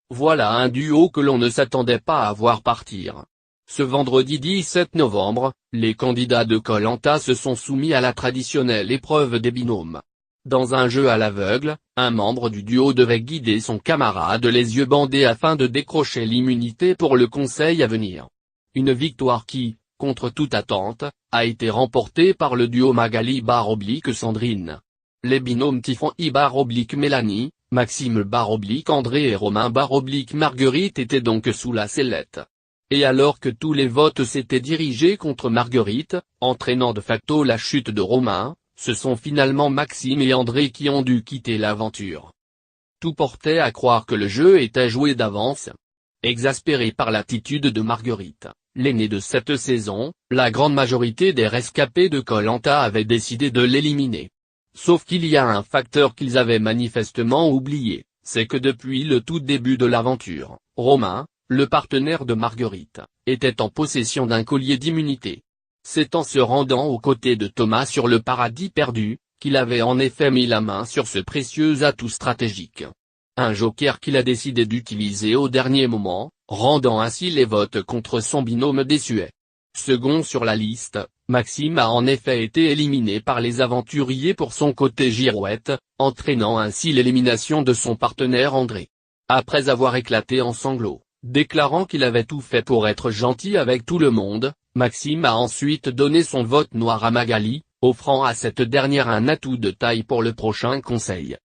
Voilà un duo que l'on ne s'attendait pas à voir partir. Ce vendredi 17 novembre, les candidats de Koh-Lanta se sont soumis à la traditionnelle épreuve des binômes. Dans un jeu à l'aveugle, un membre du duo devait guider son camarade les yeux bandés afin de décrocher l'immunité pour le conseil à venir. Une victoire qui, contre toute attente, a été remportée par le duo Magali-Sandrine. Les binômes Tiffany-Mélanie, Maxime-André et Romain-Marguerite étaient donc sous la sellette. Et alors que tous les votes s'étaient dirigés contre Marguerite, entraînant de facto la chute de Romain, ce sont finalement Maxime et André qui ont dû quitter l'aventure. Tout portait à croire que le jeu était joué d'avance. Exaspéré par l'attitude de Marguerite, l'aînée de cette saison, la grande majorité des rescapés de Koh-Lanta avaient décidé de l'éliminer. Sauf qu'il y a un facteur qu'ils avaient manifestement oublié, c'est que depuis le tout début de l'aventure, Romain, le partenaire de Marguerite, était en possession d'un collier d'immunité. C'est en se rendant aux côtés de Thomas sur le paradis perdu, qu'il avait en effet mis la main sur ce précieux atout stratégique. Un joker qu'il a décidé d'utiliser au dernier moment, rendant ainsi les votes contre son binôme désuet. Second sur la liste, Maxime a en effet été éliminé par les aventuriers pour son côté girouette, entraînant ainsi l'élimination de son partenaire André. Après avoir éclaté en sanglots, déclarant qu'il avait tout fait pour être gentil avec tout le monde, Maxime a ensuite donné son vote noir à Magali, offrant à cette dernière un atout de taille pour le prochain conseil.